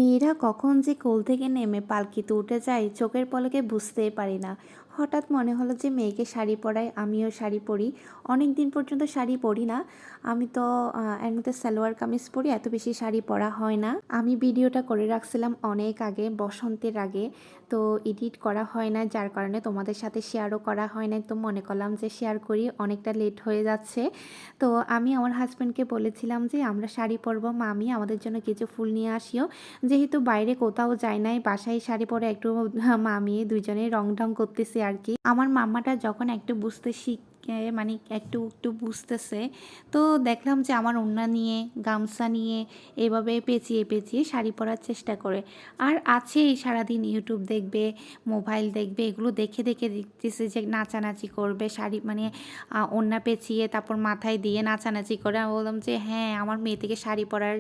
মেয়েরা কখন যে কোল থেকে নেমে পালকিতে উঠে যায় চোখের পলকে বুঝতেই পারি না। হঠাৎ মনে হলো যে মেয়েকে শাড়ি পরাই, আমিও শাড়ি পরি। অনেক দিন পর্যন্ত শাড়ি পরি না। আমি তো এর মধ্যে সালোয়ার কামিজ পরি, এত বেশি শাড়ি পরা হয় না। আমি ভিডিওটা করে রাখছিলাম অনেক আগে, বসন্তের আগে। তো এডিট করা হয় না, যার কারণে তোমাদের সাথে শেয়ারও করা হয় না। তো মনে করলাম যে শেয়ার করি, অনেকটা লেট হয়ে যাচ্ছে। তো আমি আমার হাজব্যান্ডকে বলেছিলাম যে আমরা শাড়ি পরবো, মামি আমাদের জন্য কিছু ফুল নিয়ে আসিও। যেহেতু বাইরে কোথাও যাই নাই, বাসায় শাড়ি পরে একটু মামি দুইজনে রং ঢং করতেছি আর কি। আমার মাম্মাটা যখন একটু বুঝতে মানে একটু একটু বুঝতেছে, তো দেখলাম যে আমার ওড়না নিয়ে গামছা নিয়ে এভাবে পেঁচিয়ে পেঁচিয়ে শাড়ি পরার চেষ্টা করে। আর আছেই সারাদিন ইউটিউব দেখবে, মোবাইল দেখবে, এগুলো দেখে দেখে দেখতেছে যে নাচানাচি করবে শাড়ি, মানে ওড়না পেঁচিয়ে তারপর মাথায় দিয়ে নাচানাচি করে। আমি বললাম যে হ্যাঁ, আমার মেয়ে থেকে শাড়ি পরার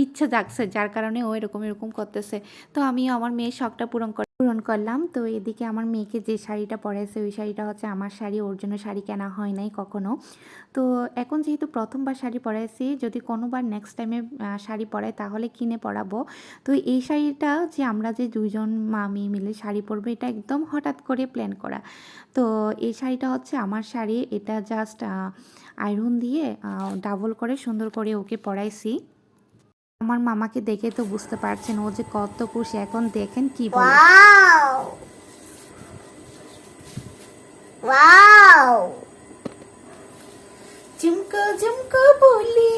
ইচ্ছা জাগছে, যার কারণে ও এরকম এরকম করতেছে। তো আমিও আমার মেয়ের শখটা পূরণ করলাম। তো এদিকে আমার মেয়েকে যে শাড়িটা পরাইছে ওই শাড়িটা হচ্ছে আমার শাড়ি, ওর জন্য শাড়ি কেনা হয় নাই কখনো। তো এখন যেহেতু প্রথমবার শাড়ি পরাইছি, যদি কোনোবার নেক্সট টাইমে শাড়ি পরাই তাহলে কিনে পরাবো। তো এই শাড়িটা যে আমরা যে দুইজন মামি মিলে শাড়ি পরবো, এটা একদম হঠাৎ করে প্ল্যান করা। তো এই শাড়িটা হচ্ছে আমার শাড়ি, এটা জাস্ট আয়রন দিয়ে ডাবল করে সুন্দর করে ওকে পরাইছি। আমার মামাকে দেখে তো বুঝতে পারছেন ও যে কত খুশি। এখন দেখেন কি বলে। ওয়াও ওয়াও ঝুমকো ঝুমকো বলি।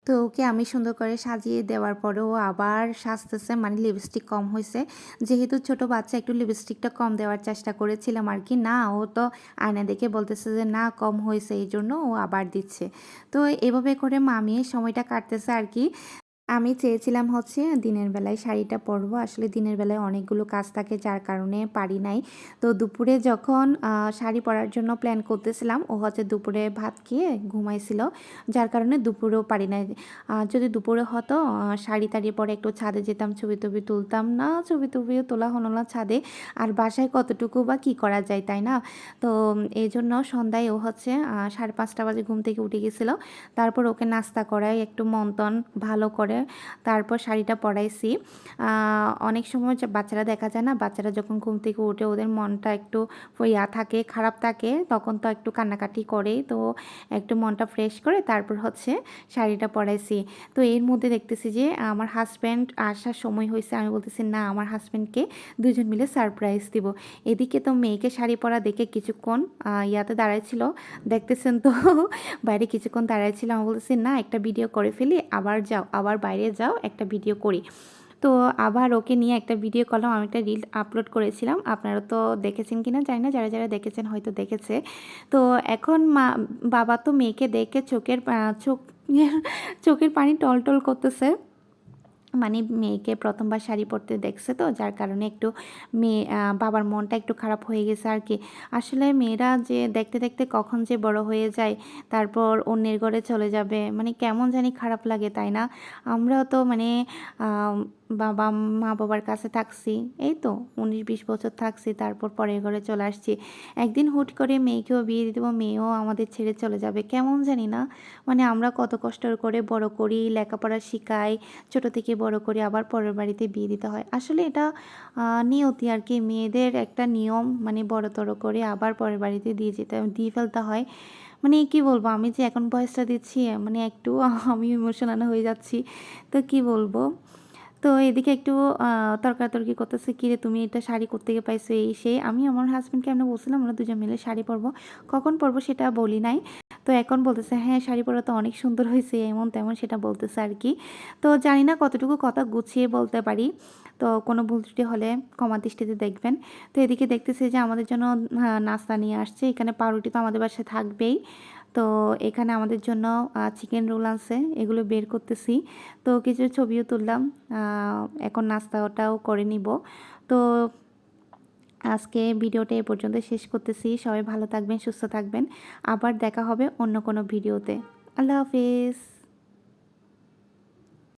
তো ওকে আমি সুন্দর করে সাজিয়ে দেওয়ার পরেও আবার সাজতেছে, মানে লিপস্টিক কম হয়েছে। যেহেতু ছোট বাচ্চা, একটু লিপস্টিকটা কম দেওয়ার চেষ্টা করেছিলাম আর কি। না, ও তো আয়না দেখে বলতেছে যে না কম হয়েছে, এই জন্য ও আবার দিচ্ছে। তো এভাবে করে মামিয়ে সময়টা কাটতেছে আর কি। আমি চেয়েছিলাম হচ্ছে দিনের বেলায় শাড়িটা পরবো, আসলে দিনের বেলায় অনেকগুলো কাজ থাকে, যার কারণে পারি নাই। তো দুপুরে যখন শাড়ি পরার জন্য প্ল্যান করতেছিলাম, ও হচ্ছে দুপুরে ভাত খেয়ে ঘুমাইছিল, যার কারণে দুপুরেও পারি নাই। যদি দুপুরে হতো শাড়ি টাড়ি পরে একটু ছাদে যেতাম, ছবি টবি তুলতাম, না ছবি টবিও তোলা হলো না ছাদে। আর বাসায় কতটুকু বা কী করা যায়, তাই না? তো এই জন্য সন্ধ্যায় ও হচ্ছে 5:30 বাজে ঘুম থেকে উঠে গেছিলো। তারপর ওকে নাস্তা করাই, একটু মন্তন ভালো করে তারপর শাড়িটা পরাইছি। অনেক সময় বাচ্চারা দেখা যায় না, বাচ্চারা যখন ঘুম থেকে উঠে ওদের মনটা একটু থাকে, খারাপ থাকে, তখন তো একটু কান্নাকাটি করে। তো একটু মনটা ফ্রেশ করে তারপর হচ্ছে শাড়িটা পরাইছি। তো এর মধ্যে দেখতেছি যে আমার হাজব্যান্ড আসার সময় হয়েছে। আমি বলতেছি না, আমার হাজব্যান্ডকে দুজন মিলে সারপ্রাইজ দিব। এদিকে তো মেয়েকে শাড়ি পরা দেখে কিছুক্ষণ ইয়াতে দাঁড়াইছিল, দেখতেছেন তো বাইরে কিছুক্ষণ দাঁড়াইছিল। আমি বলতেছি না, একটা ভিডিও করে ফেলি, আবার যাও, আবার বাইরে যাও, একটা ভিডিও করি। তো আবার ওকে নিয়ে একটা ভিডিও করলাম, আমি একটা রিল আপলোড করেছিলাম। আপনারা তো দেখেছেন কিনা জানি না, যারা যারা দেখেছেন হয়তো দেখেছে। তো এখন বাবা তো মেয়েকে দেখে চোখের পানি টলটল করতেছে, মানে মেয়েকে প্রথমবার শাড়ি পরতে দেখছে, তো যার কারণে একটু বাবার মনটা একটু খারাপ হয়ে গেছে আর কি। আসলে মেয়েরা যে দেখতে দেখতে কখন যে বড় হয়ে যায়, তারপর অন্যের ঘরে চলে যাবে, মানে কেমন জানি খারাপ লাগে, তাই না? আমরাও তো মানে মা বাবার কাছে থাকছি, এই তো 19-20 বছর থাকছি, তারপর পরের ঘরে চলে আসছি। একদিন হুট করে মেয়েকেও বিয়ে দিয়ে দেবো, মেয়েও আমাদের ছেড়ে চলে যাবে, কেমন জানি না। মানে আমরা কত কষ্ট করে বড় করি, লেখাপড়া শিখাই, ছোট থেকে বড় করে আবার পরের বাড়িতে বিয়ে দিতে হয়। আসলে এটা নিয়তি আর কি, মেয়েদের একটা নিয়ম, মানে বড়তর করে আবার পরের বাড়িতে দিয়ে ফেলতে হয়। মানে কি বলবো, আমি যে এখন বয়সটা দিচ্ছি, মানে একটু আমি ইমোশনাল হয়ে যাচ্ছি। তো কি বলবো। তো এদিকে একটু তর্কাতর্কি করতেছে, কিরে তুমি এটা শাড়ি কোত্থেকে পাইছো, এই সেই। আমি আমার হাজব্যান্ডকে আমরা বলছিলাম আমরা দুজন মিলে শাড়ি পরবো, কখন পরবো সেটা বলি নাই। তো এখন বলতেছে হ্যাঁ শাড়ি পরা তো অনেক সুন্দর হয়েছে, এমন তেমন সেটা বলতেছে আর কি। তো জানি না কতটুকু কথা গুছিয়ে বলতে পারি, তো কোনো ভুল ত্রুটি হলে ক্ষমা দৃষ্টিতে দেখবেন। তো এদিকে দেখতেছি যে আমাদের জন্য নাস্তা নিয়ে আসছে, এখানে পাউরুটি তো আমাদের বাসায় থাকবেই। তো এখানে আমাদের জন্য চিকেন রোল আছে, এগুলো বের করতেছি। তো কিছু ছবিও তুললাম, এখন নাস্তাটাও করে নিব। তো আজকে ভিডিওটা এ পর্যন্ত শেষ করতেছি। সবাই ভালো থাকবেন, সুস্থ থাকবেন। আবার দেখা হবে অন্য কোনো ভিডিওতে। আল্লাহ হাফেজ।